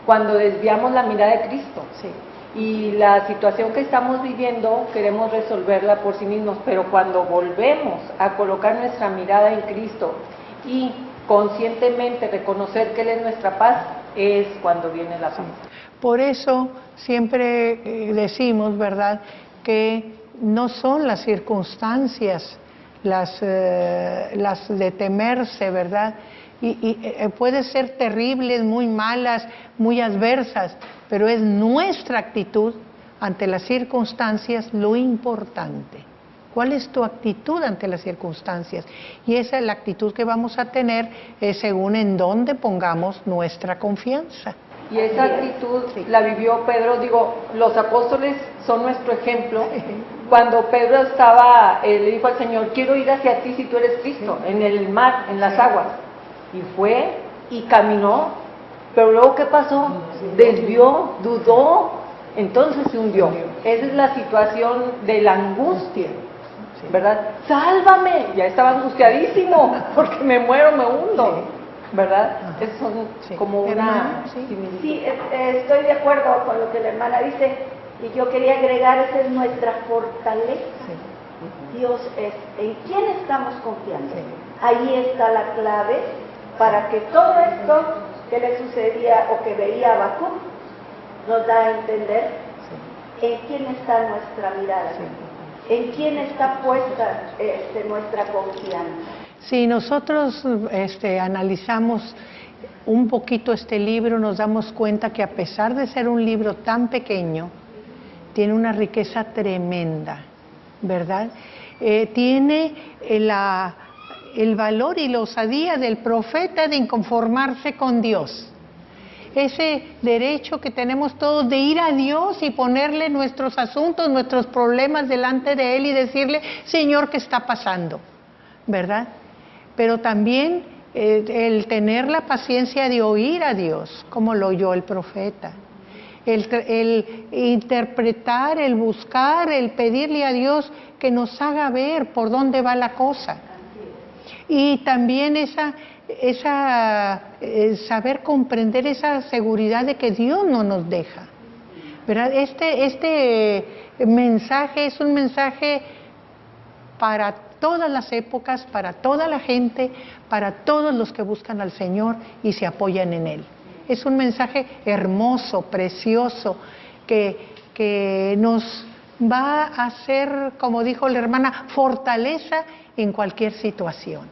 cuando desviamos la mirada de Cristo. Sí. Y la situación que estamos viviendo queremos resolverla por sí mismos, pero cuando volvemos a colocar nuestra mirada en Cristo y conscientemente reconocer que Él es nuestra paz, es cuando viene la paz. Por eso siempre decimos, ¿verdad?, que no son las circunstancias las de temerse, ¿verdad? Y puede ser terribles, muy malas, muy adversas, pero es nuestra actitud ante las circunstancias lo importante. ¿Cuál es tu actitud ante las circunstancias? Y esa es la actitud que vamos a tener según en dónde pongamos nuestra confianza. Y esa actitud la vivió Pedro, los apóstoles son nuestro ejemplo. Cuando Pedro le dijo al Señor, quiero ir hacia ti si tú eres Cristo, en el mar, en las aguas. Y fue y caminó, pero luego ¿qué pasó? Desvió, dudó, entonces se hundió. Esa es la situación de la angustia. ¿verdad? ¡Sálvame! Ya estaba angustiadísimo, porque me muero, me hundo, ¿verdad? Esos son como una... Sí, estoy de acuerdo con lo que la hermana dice, y yo quería agregar, esa es nuestra fortaleza. Dios es, ¿en quién estamos confiando? Ahí está la clave para que todo esto que le sucedía o que veía a Habacuc nos da a entender en quién está nuestra mirada, en quién está puesta nuestra confianza. Si nosotros analizamos un poquito este libro, nos damos cuenta que a pesar de ser un libro tan pequeño, tiene una riqueza tremenda, ¿verdad? Tiene el valor y la osadía del profeta de inconformarse con Dios. Ese derecho que tenemos todos de ir a Dios y ponerle nuestros asuntos, nuestros problemas delante de Él y decirle, Señor, ¿qué está pasando? ¿Verdad? Pero también el tener la paciencia de oír a Dios, como lo oyó el profeta. El interpretar, el buscar, el pedirle a Dios que nos haga ver por dónde va la cosa. Y también saber comprender esa seguridad de que Dios no nos deja, ¿verdad? Este mensaje es un mensaje para todas las épocas, para toda la gente, para todos los que buscan al Señor y se apoyan en Él. Es un mensaje hermoso, precioso, que nos va a hacer, como dijo la hermana, fortaleza en cualquier situación.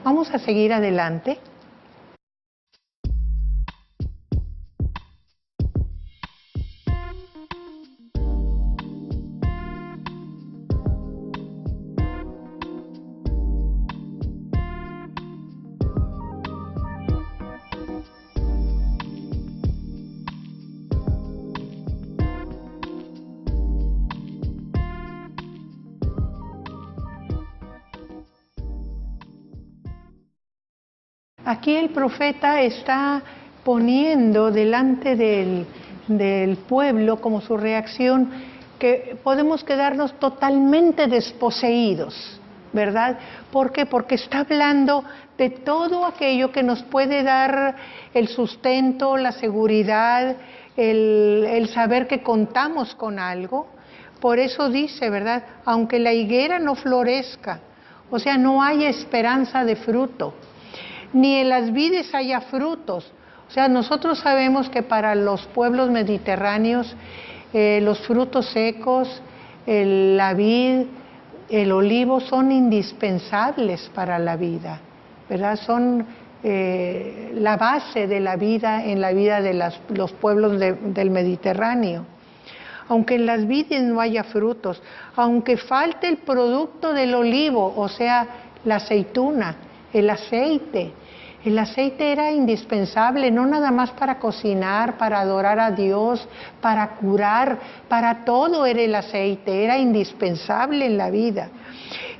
Vamos a seguir adelante. Aquí el profeta está poniendo delante del pueblo como su reacción que podemos quedarnos totalmente desposeídos, ¿verdad? ¿Por qué? Porque está hablando de todo aquello que nos puede dar el sustento, la seguridad, el saber que contamos con algo. Por eso dice, ¿verdad? Aunque la higuera no florezca, o sea, no hay esperanza de fruto, ni en las vides haya frutos. O sea, nosotros sabemos que para los pueblos mediterráneos los frutos secos, la vid, el olivo son indispensables para la vida, ¿verdad? Son la base de la vida en la vida de los pueblos del Mediterráneo. Aunque en las vides no haya frutos, aunque falte el producto del olivo, o sea, la aceituna, el aceite. El aceite era indispensable, no nada más para cocinar, para adorar a Dios, para curar, para todo era el aceite, era indispensable en la vida.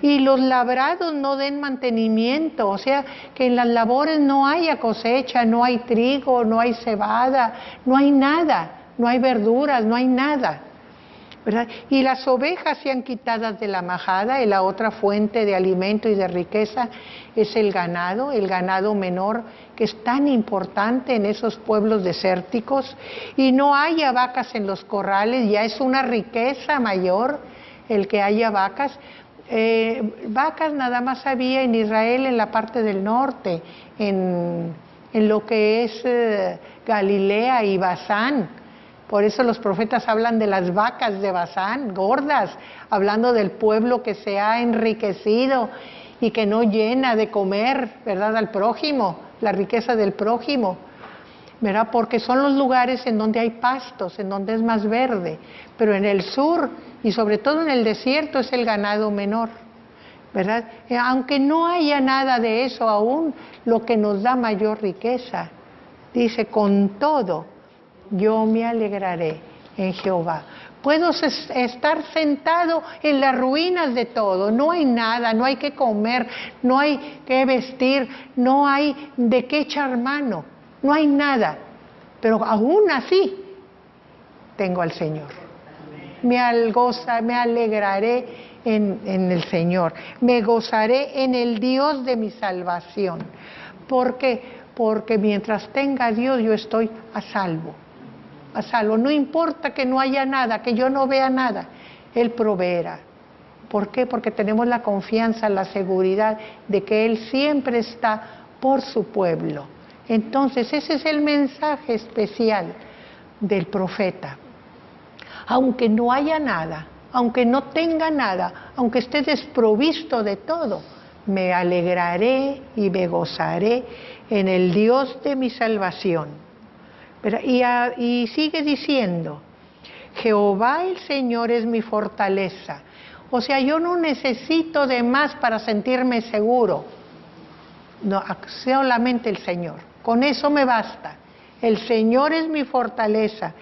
Y los labrados no den mantenimiento, o sea, que en las labores no haya cosecha, no hay trigo, no hay cebada, no hay nada, no hay verduras, no hay nada, ¿verdad? Y las ovejas sean quitadas de la majada, y la otra fuente de alimento y de riqueza es el ganado menor, que es tan importante en esos pueblos desérticos, y no haya vacas en los corrales, ya es una riqueza mayor el que haya vacas. Vacas nada más había en Israel en la parte del norte, en lo que es Galilea y Basán. Por eso los profetas hablan de las vacas de Basán, gordas, hablando del pueblo que se ha enriquecido y que no llena de comer, ¿verdad?, al prójimo, la riqueza del prójimo, ¿verdad? Porque son los lugares en donde hay pastos, en donde es más verde, pero en el sur y sobre todo en el desierto es el ganado menor, ¿verdad? Aunque no haya nada de eso aún, lo que nos da mayor riqueza, dice, con todo, yo me alegraré en Jehová. Puedo estar sentado en las ruinas de todo, no hay nada, no hay que comer, no hay que vestir, no hay de qué echar mano, no hay nada, pero aún así tengo al Señor. Me alegraré en el Señor, me gozaré en el Dios de mi salvación. ¿Por qué? Porque mientras tenga a Dios yo estoy a salvo. A salvo, no importa que no haya nada, que yo no vea nada, Él proveerá. ¿Por qué? Porque tenemos la confianza, la seguridad de que Él siempre está por su pueblo. Entonces ese es el mensaje especial del profeta. Aunque no haya nada, aunque no tenga nada, aunque esté desprovisto de todo, me alegraré y me gozaré en el Dios de mi salvación. Y sigue diciendo, Jehová el Señor es mi fortaleza. O sea, yo no necesito de más para sentirme seguro. No, solamente el Señor. Con eso me basta. El Señor es mi fortaleza,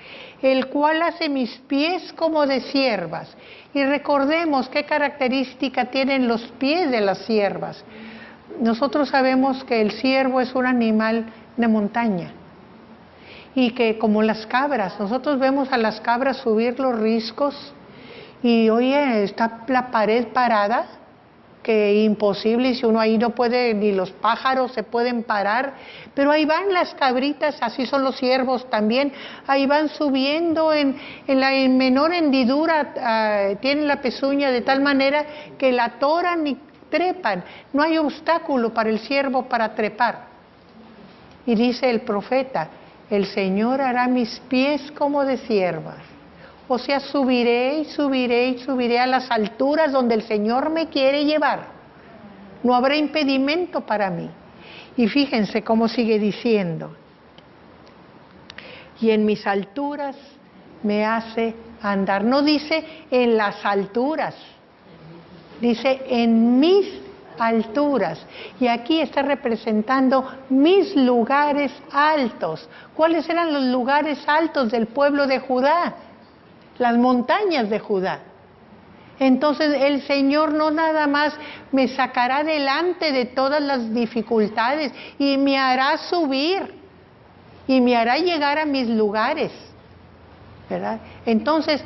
el cual hace mis pies como de ciervas. Y recordemos qué característica tienen los pies de las ciervas. Nosotros sabemos que el ciervo es un animal de montaña. Y que como las cabras, nosotros vemos a las cabras subir los riscos y oye, está la pared parada, que imposible, y si uno ahí no puede, ni los pájaros se pueden parar, pero ahí van las cabritas, así son los ciervos también, ahí van subiendo en menor hendidura, tienen la pezuña de tal manera que la atoran y trepan, no hay obstáculo para el ciervo para trepar. Y dice el profeta, el Señor hará mis pies como de ciervas. O sea, subiré y subiré y subiré a las alturas donde el Señor me quiere llevar. No habrá impedimento para mí. Y fíjense cómo sigue diciendo. Y en mis alturas me hace andar. No dice en las alturas, dice en mis alturas. Y aquí está representando mis lugares altos. ¿Cuáles eran los lugares altos del pueblo de Judá? Las montañas de Judá. Entonces el Señor no nada más me sacará delante de todas las dificultades y me hará subir y me hará llegar a mis lugares, ¿verdad? Entonces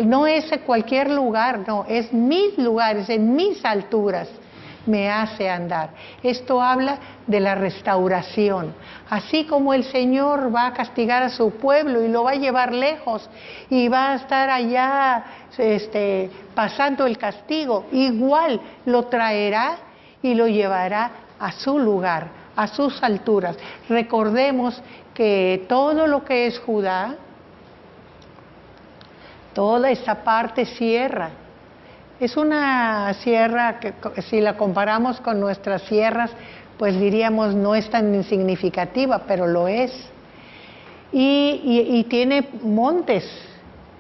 no es cualquier lugar, no, es mis lugares, en mis alturas me hace andar. Esto habla de la restauración. Así como el Señor va a castigar a su pueblo y lo va a llevar lejos y va a estar allá pasando el castigo, igual lo traerá y lo llevará a su lugar, a sus alturas. Recordemos que todo lo que es Judá, toda esa parte sierra, es una sierra que si la comparamos con nuestras sierras, pues diríamos no es tan insignificativa, pero lo es. Y tiene montes,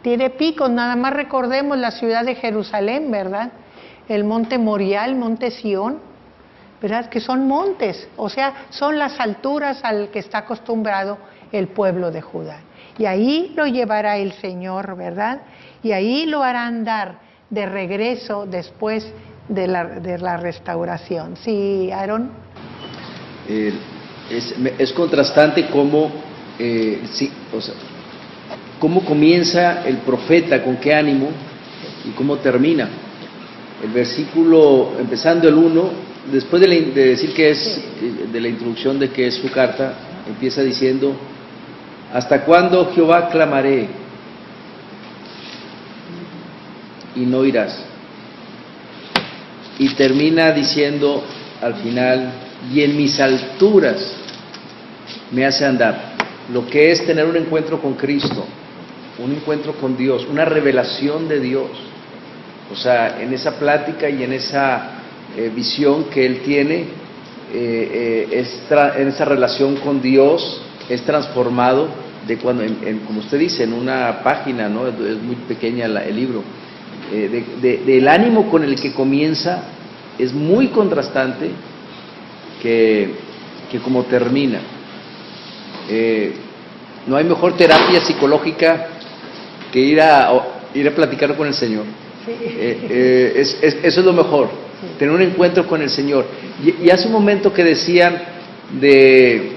tiene picos, nada más recordemos la ciudad de Jerusalén, ¿verdad? El monte Moriah, el monte Sión, ¿verdad? Que son montes, o sea, son las alturas al que está acostumbrado el pueblo de Judá. Y ahí lo llevará el Señor, ¿verdad? Y ahí lo hará andar de regreso después de la restauración. Sí, Aaron. Es contrastante cómo, cómo comienza el profeta, con qué ánimo y cómo termina. El versículo, empezando el 1, después de decir que es, de la introducción de que es su carta, empieza diciendo, ¿hasta cuándo, Jehová, clamaré y no oirás? Y termina diciendo al final, y en mis alturas me hace andar. Lo que es tener un encuentro con Cristo, un encuentro con Dios, una revelación de Dios. O sea, en esa plática y en esa visión que él tiene, en esa relación con Dios, es transformado de cuando, como usted dice, en una página, ¿no? Es muy pequeña el libro. Del ánimo con el que comienza es muy contrastante que como termina. No hay mejor terapia psicológica que ir a platicar con el Señor. Eso es lo mejor, tener un encuentro con el Señor. Y hace un momento que decían del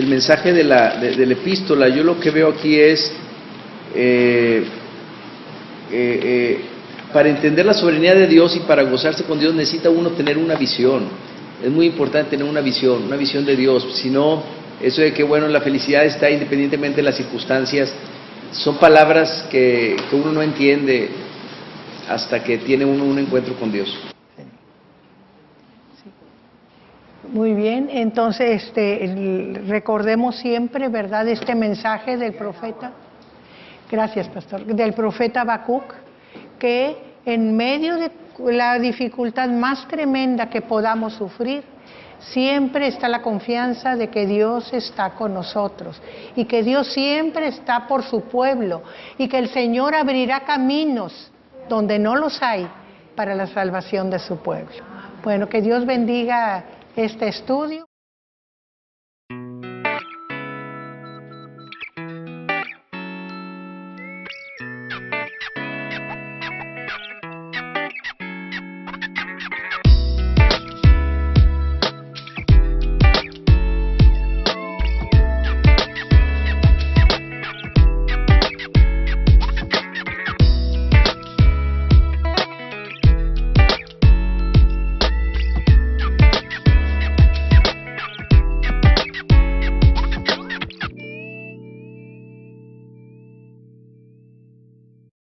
mensaje de la epístola, yo lo que veo aquí es para entender la soberanía de Dios y para gozarse con Dios necesita uno tener una visión. Es muy importante tener una visión de Dios. Si no, eso de que bueno, la felicidad está independientemente de las circunstancias, son palabras que uno no entiende hasta que tiene uno un encuentro con Dios. Muy bien, entonces recordemos siempre, ¿verdad?, este mensaje del profeta. Gracias, pastor. Del profeta Habacuc, que en medio de la dificultad más tremenda que podamos sufrir, siempre está la confianza de que Dios está con nosotros y que Dios siempre está por su pueblo y que el Señor abrirá caminos donde no los hay para la salvación de su pueblo. Bueno, que Dios bendiga este estudio.